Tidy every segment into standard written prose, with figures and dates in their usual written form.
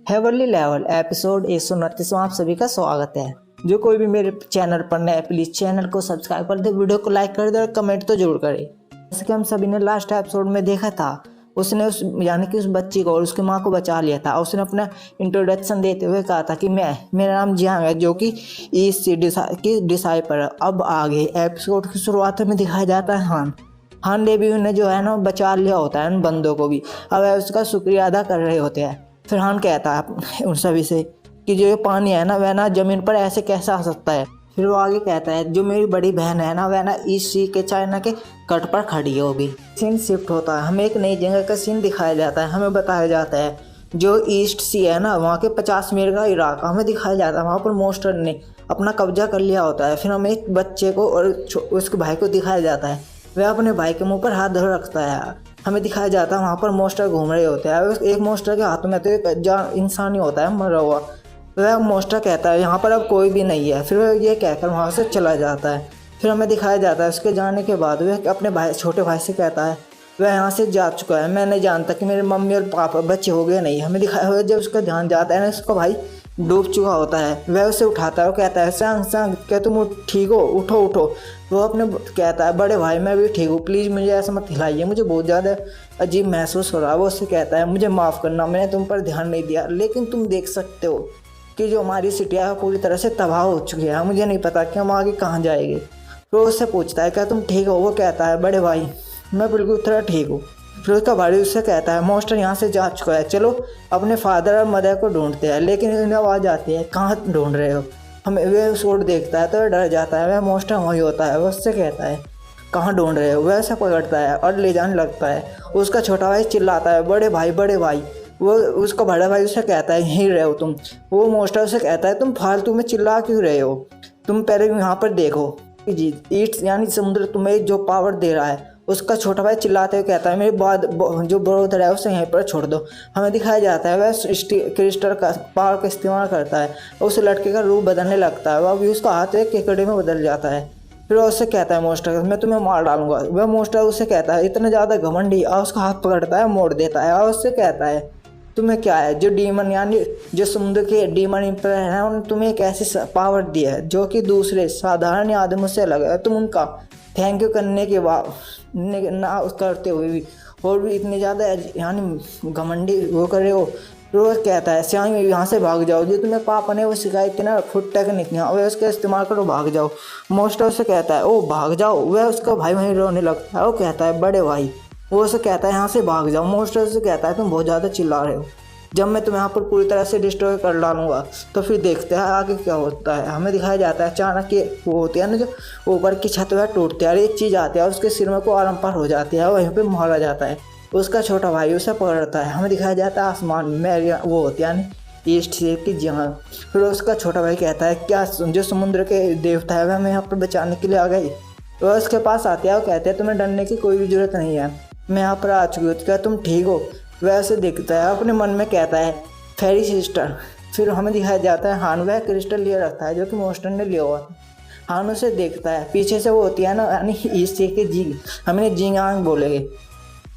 Heavenly level episode 129 में आप सभी का स्वागत है। जो कोई भी मेरे चैनल पर नया है प्लीज चैनल को सब्सक्राइब कर दे, वीडियो को लाइक कर दे और कमेंट तो जरूर करे। जैसे कि हम सभी ने लास्ट एपिसोड में देखा था, उसने उस यानी कि उस बच्ची को और उसकी माँ को बचा लिया था। उसने अपना इंट्रोडक्शन देते हुए कहा था कि मेरा नाम जियांग है, जो कि ईस्ट की डिसाइपल है। अब आगे एपिसोड की शुरुआत में दिखाया जाता है हान देवी ने जो है ना बचा लिया होता है उन बंदों को भी। अब उसका शुक्रिया अदा कर रहे होते हैं। फिर हान कहता है उन सभी से कि जो ये पानी है ना वह ना ज़मीन पर ऐसे कैसे आ सकता है। फिर वो आगे कहता है जो मेरी बड़ी बहन है ना वह ना ईस्ट सी के चाइना के कट पर खड़ी होगी। सीन शिफ्ट होता है, हमें एक नई जगह का सीन दिखाया जाता है। हमें बताया जाता है जो ईस्ट सी है ना वहाँ के 50 मील का इलाका हमें दिखाया जाता है। वहाँ पर मोस्टर ने अपना कब्जा कर लिया होता है। फिर हमें एक बच्चे को और उसके भाई को दिखाया जाता है, वह अपने भाई के मुंह पर हाथ धर रखता है। हमें दिखाया जाता है वहाँ पर मोस्टर घूम रहे होते हैं। एक मोस्टर के हाथ में तो एक इंसान ही होता है मरा हुआ। वह मोस्टर कहता है यहाँ पर अब कोई भी नहीं है। फिर वह ये कहकर वहाँ से चला जाता है। फिर हमें दिखाया जाता है उसके जाने के बाद वह अपने छोटे भाई से कहता है वह यहाँ से जा चुका है, मैं नहीं जानता कि मेरे मम्मी और पापा बच्चे हो गए नहीं। हमें दिखाया हुआ जब उसका ध्यान जाता है ना उसका भाई डूब चुका होता है, वह उसे उठाता है। वो कहता है सांग क्या तुम ठीक हो, उठो उठो। वो अपने कहता है बड़े भाई मैं भी ठीक हूँ, प्लीज़ मुझे ऐसा मत हिलाइए, मुझे बहुत ज़्यादा अजीब महसूस हो रहा है। वो उससे कहता है मुझे माफ़ करना, मैंने तुम पर ध्यान नहीं दिया, लेकिन तुम देख सकते हो कि जो हमारी सिटिया पूरी तरह से तबाह हो चुकी है, मुझे नहीं पता कि हम आगे कहाँ जाएंगे। तो उससे पूछता है क्या तुम ठीक हो। वो कहता है बड़े भाई मैं बिल्कुल तरह ठीक हूँ। फिर उसका भाई उससे कहता है मोस्टर यहाँ से जा चुका है, चलो अपने फादर और मदर को ढूंढते हैं। लेकिन इन्हें आवाज़ आती है कहाँ ढूंढ रहे हो। हमें वह शोट देखता है तो वह डर जाता है। वह मोस्टर वही होता है। वह उससे कहता है कहाँ ढूंढ रहे हो। वह ऐसा पकड़ता है और ले जाने लगता है। उसका छोटा भाई चिल्लाता है बड़े भाई बड़े भाई। वो उसका बड़ा भाई उसे कहता है यहीं रहे हो तुम। वो मोस्टर उसे कहता है तुम फालतू में चिल्ला क्यों रहे हो, तुम पहले यहाँ पर देखो जी ईट यानी समुद्र तुम्हें जो पावर दे रहा है। उसका छोटा भाई चिल्लाते हुए कहता है मेरे बाद जो ब्रदर है उसे यहीं पर छोड़ दो। हमें दिखाया जाता है वह क्रिस्टल का पावर का इस्तेमाल करता है। उस लड़के का रूप बदलने लगता है। वह भी उसका हाथ एक केकड़े में बदल जाता है। फिर वह उससे कहता है मोस्टर मैं तुम्हें मार डालूंगा। वह मोस्टर उससे कहता है इतना ज़्यादा घमंडी, और उसका हाथ पकड़ता है मोड़ देता है और उससे कहता है तुम्हें क्या है, जो डीमन यानी जो समुद्र के डीमन एम्पायर हैं उन्होंने तुम्हें एक ऐसी पावर दी है जो कि दूसरे साधारण आदमियों से अलग है। तुम उनका थैंक यू करने के बाद ना करते हुए भी और भी इतने ज़्यादा यानी घमंडी वो कर रहे हो। रोज कहता है श्याम यहाँ से भाग जाओ, जो तुम्हें पापा ने वो सिखाई थी ना फुट टेक्निक वह उसका इस्तेमाल करो, भाग जाओ। मोस्टर से कहता है ओ भाग जाओ। वह उसका भाई वहीं रोने लगता है। वो कहता है बड़े भाई। वो उसे कहता है यहाँ से भाग जाओ। मोस्टर से कहता है तुम बहुत ज़्यादा चिल्ला रहे हो, जब मैं तुम्हें यहाँ पर पूरी तरह से डिस्ट्रॉय कर डालूंगा तो फिर देखते हैं आगे क्या होता है। हमें दिखाया जाता है अचानक ये वो होती है ना जो ऊपर की छत वह टूटती है और एक चीज़ आती है और उसके सिर में को आरम पार हो जाती है, वहीं पे मारा जाता है। उसका छोटा भाई उसे पकड़ता है। हमें दिखाया जाता है आसमान में वो होती है ना ईस्ट से की जहाँ। फिर उसका छोटा भाई कहता है क्या जो समुद्र के देवता है वह हमें यहाँ पर बचाने के लिए आ गई। वह उसके पास आते हैं और कहते हैं तुम्हें डरने की कोई भी जरूरत नहीं है, मैं यहाँ पर आ चुकी हूँ, क्या तुम ठीक हो। वैसे दिखता है अपने मन में कहता है फेरी सिस्टर। फिर हमें दिखाया जाता है हान वह क्रिस्टल लिए रखता है जो कि मोस्टर ने लिया हुआ। हान उसे देखता है, पीछे से वो होती है ना यानी ईस्ट के जी हमें जिंगांग बोलेंगे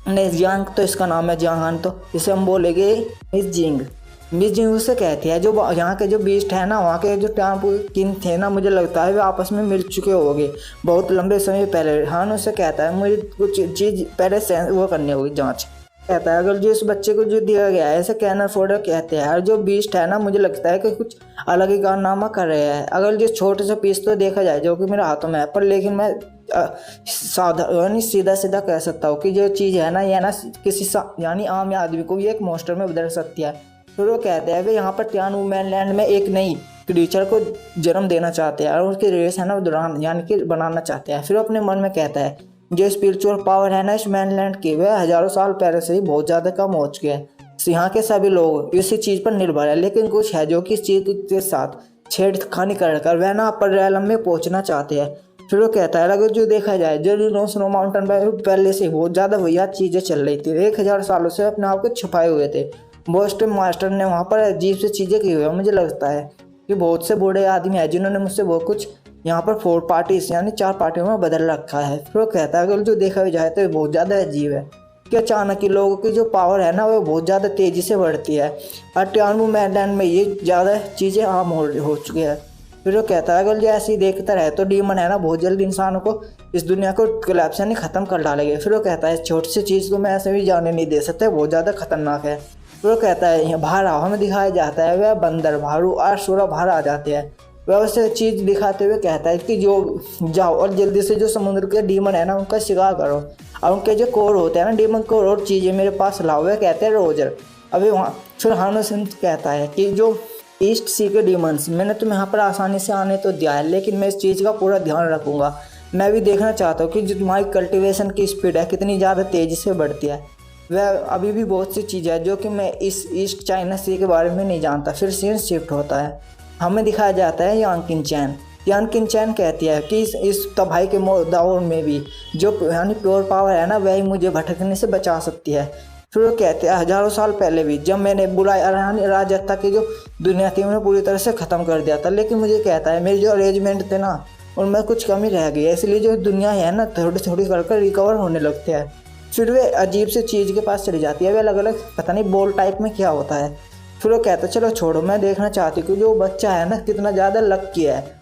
नहीं जियांग तो इसका नाम है जियांग, तो इसे हम बोलेंगे मिस जिंग उसे कहती है जो यहाँ के जो बीस्ट है ना वहाँ के जो टेम्पो किंग थे ना मुझे लगता है वे आपस में मिल चुके होंगे बहुत लंबे समय पहले। हान उसे कहता है मुझे कुछ चीज़ पहले से वो करनी होगी जांच। कहता है अगर जो इस बच्चे को जो दिया गया है इसे कैनर फोल्डर कहते हैं और जो बीस्ट है ना मुझे लगता है कि कुछ अलग ही कारनामा कर रहे हैं। अगर जो छोटे से पीस तो देखा जाए जो कि मेरे हाथों में है, पर लेकिन मैं यानी सीधा सीधा कह सकता हूँ कि जो चीज़ है ना ये ना किसी यानी आम आदमी को ये एक मोस्टर में बदल सकती है। फिर वो कहते हैं वे यहाँ पर तियानू मैनलैंड में एक नई क्रीचर को जन्म देना चाहते हैं और उसकी रेस है ना दौरान यानी कि बनाना चाहते हैं। फिर वो अपने मन में कहता है जो स्पिरिचुअल पावर है ना इस मैनलैंड की वह हज़ारों साल पहले से ही बहुत ज़्यादा कम हो चुके हैं। यहाँ के सभी लोग इसी चीज़ पर निर्भर है, लेकिन कुछ है जो कि इस चीज़ के साथ छेड़खानी कर वह ना अपर रैलम में पहुँचना चाहते हैं। फिर वो कहता है अगर जो देखा जाए जो स्नो माउंटेन पर पहले से बहुत ज़्यादा वही चीज़ें चल रही थी, 1000 सालों से अपने आप को छुपाए हुए थे। बोस्टन मास्टर ने वहाँ पर अजीब से चीज़ें की हुई है। मुझे लगता है कि बहुत से बूढ़े आदमी हैं जिन्होंने मुझसे बहुत कुछ यहाँ पर 4 पार्टीज यानी 4 पार्टियों में बदल रखा है। फिर वो कहता है अगर जो देखा जाए तो बहुत ज़्यादा अजीब है। कि अचानक ही लोगों की जो पावर है ना वो बहुत ज़्यादा तेज़ी से बढ़ती है। 98 मैदान में ये ज़्यादा चीज़ें आम हो चुकी है। फिर वो कहता है अगर ये ऐसे ही देखता रहे तो डीमन है ना बहुत जल्द इंसानों को, इस दुनिया को कोलैप्स यानी ख़त्म कर डालेंगे। फिर वो कहता है छोटी सी चीज़ को मैं ऐसे भी जाने नहीं दे सकता, बहुत ज़्यादा खतरनाक है। फिर वो कहता है यहाँ बाहर आओ, हमें दिखाया जाता है वह बंदर भालू और सूरा बाहर आ जाते हैं। वह उसे चीज़ दिखाते हुए कहता है कि जो जाओ और जल्दी से जो समुद्र के डीमन है ना उनका शिकार करो, और उनके जो कोर होते हैं ना डीमन कोर और चीज़ें मेरे पास लाओ। वह कहते हैं रोजर। अभी वहाँ फिर हानोसन कहता है कि जो ईस्ट सी के डीमंस, मैंने तुम्हें यहाँ पर आसानी से आने तो दिया है, लेकिन मैं इस चीज़ का पूरा ध्यान रखूँगा। मैं भी देखना चाहता हूँ कि जो तुम्हारी कल्टीवेशन की स्पीड है कितनी ज़्यादा तेज़ी से बढ़ती है। वह अभी भी बहुत सी चीज़ें हैं जो कि मैं इस ईस्ट चाइना सी के बारे में नहीं जानता। फिर सीन शिफ्ट होता है, हमें दिखाया जाता है यांग किनचैन। यांग किनचैन कहती है कि इस तबाही के दौर में भी जो यानी प्योर पावर है ना वही मुझे भटकने से बचा सकती है। फिर वो कहते हैं हज़ारों साल पहले भी जब मैंने बुरा राजत्ता की जो दुनिया थी उन्हें पूरी तरह से ख़त्म कर दिया था, लेकिन मुझे कहता है मेरे जो अरेंजमेंट थे ना उनमें कुछ कमी रह गई है, इसलिए जो दुनिया है ना थोड़ी थोड़ी कर रिकवर होने लगते हैं। फिर वे अजीब से चीज़ के पास चली जाती है, वे अलग अलग पता नहीं बॉल टाइप में क्या होता है। फिर वो कहता है चलो छोड़ो, मैं देखना चाहती हूँ कि जो बच्चा है ना कितना ज़्यादा लकी है,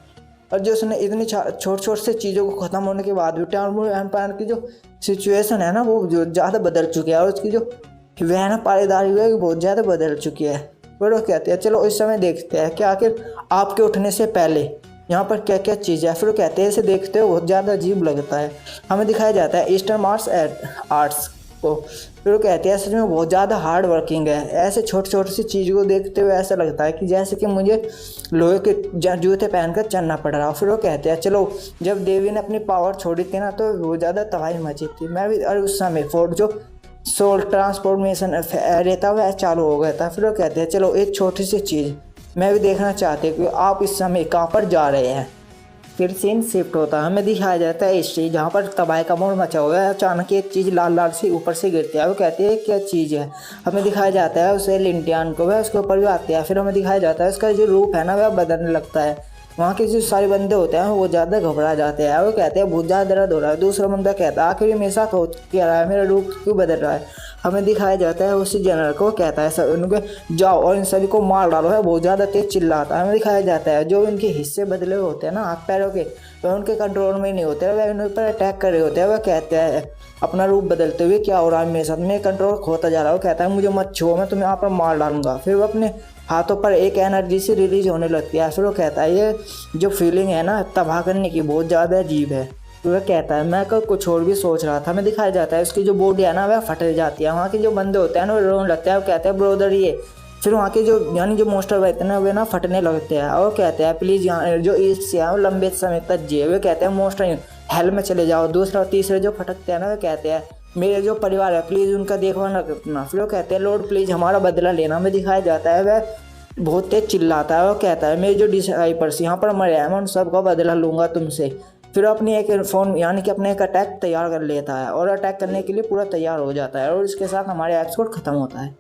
और जो उसने इतनी छोट छोट से चीज़ों को ख़त्म होने के बाद भी टाइम एम्पायर की जो सिचुएशन है ना वो जो ज़्यादा बदल चुकी है, और उसकी जो वह है ना पारीदारी है बहुत ज़्यादा बदल चुकी है। फिर वो कहते हैं चलो इस समय देखते हैं कि आखिर आपके उठने से पहले यहाँ पर क्या क्या चीज़ है। फिर वो कहते हैं इसे देखते हो बहुत ज़्यादा अजीब लगता है। हमें दिखाया जाता है ईस्टर्न मार्शल आर्ट्स को। फिर वो कहते हैं सच में बहुत ज़्यादा हार्ड वर्किंग है। ऐसे छोटी छोटी सी चीज़ को देखते हुए ऐसा लगता है कि जैसे कि मुझे लोहे के जूते पहनकर चलना पड़ रहा। फिर वो कहते हैं चलो जब देवी ने अपनी पावर छोड़ी थी ना तो बहुत ज़्यादा तबाही मची थी। मैं भी और उस समय फोर्ड जो सोल ट्रांसफॉर्मेशन रहता वह चालू हो गया था। फिर वो कहते हैं चलो एक छोटी सी चीज़ मैं भी देखना चाहती हूँ कि आप इस समय कहाँ पर जा रहे हैं। फिर सीन शिफ्ट होता है, हमें दिखाया जाता है स्टेज जहाँ पर तबाही का मोड़ मचा हुआ है। अचानक एक चीज़ लाल लाल से ऊपर से गिरती है। वो कहती है क्या चीज़ है। हमें दिखाया जाता है उसे लिंटियान को, वह उसके ऊपर भी आती है। फिर हमें दिखाया जाता है उसका जो रूप है ना वह बदलने लगता है। वहाँ के जो सारे बंदे होते हैं वो ज़्यादा घबरा जाते हैं। वो कहते हैं बहुत ज़्यादा दर्द हो रहा है। दूसरा बंदा कहता है आखिर मेरे साथ हो क्या रहा है, मेरा रूप क्यों बदल रहा है। हमें दिखाया जाता है उसी जनरल को कहता है सब उनको जाओ और इन सभी को मार डालो है, बहुत ज़्यादा तेज चिल्लाता है। हमें दिखाया जाता है जो इनके हिस्से बदले होते हैं ना हाथ पैरों के, वह उनके कंट्रोल में नहीं होते, वह उन पर अटैक कर रहे होते हैं। वह कहते हैं अपना रूप बदलते हुए क्या हो रहा है मेरे साथ, मैं कंट्रोल खोता जा रहा हूँ। कहता है मुझे मत छुओ, मैं तुम्हें यहाँ पर मार डालूंगा। फिर वो अपने हाथों पर एक एनर्जी से रिलीज होने लगती है। फिर वो कहता है ये जो फीलिंग है ना तबाह करने की बहुत ज़्यादा अजीब है। वह कहता है मैं कुछ और भी सोच रहा था। हमें दिखाया जाता है उसकी जो बॉडी है ना वह फट जाती है। वहाँ के जो बंदे होते हैं ना वो रोने लगते हैं। वो कहते हैं ब्रोदर ये। फिर वहाँ के जो यानी जो मोस्टर रहते हैं ना वे ना फटने लगते हैं और कहते हैं प्लीज़ यहाँ जो ईस्ट से हैं वो लंबे समय तक जिए। वे कहते हैं मोस्टर हेल में चले जाओ। दूसरा और तीसरे जो फटकते हैं ना वे कहते हैं मेरे जो परिवार है प्लीज़ उनका देखभाल रखना। फिर वो कहते हैं लॉर्ड प्लीज़ हमारा बदला लेना। हमें दिखाया जाता है वह बहुत तेज चिल्लाता है। वो कहता है मेरे जो डिसाइपर्स यहाँ पर मरे हैं मैं उन सबका बदला लूँगा तुमसे। फिर अपनी एक फ़ोन यानी कि अपने एक अटैक तैयार कर लेता है और अटैक करने के लिए पूरा तैयार हो जाता है, और इसके साथ हमारे एपिसोड ख़त्म होता है।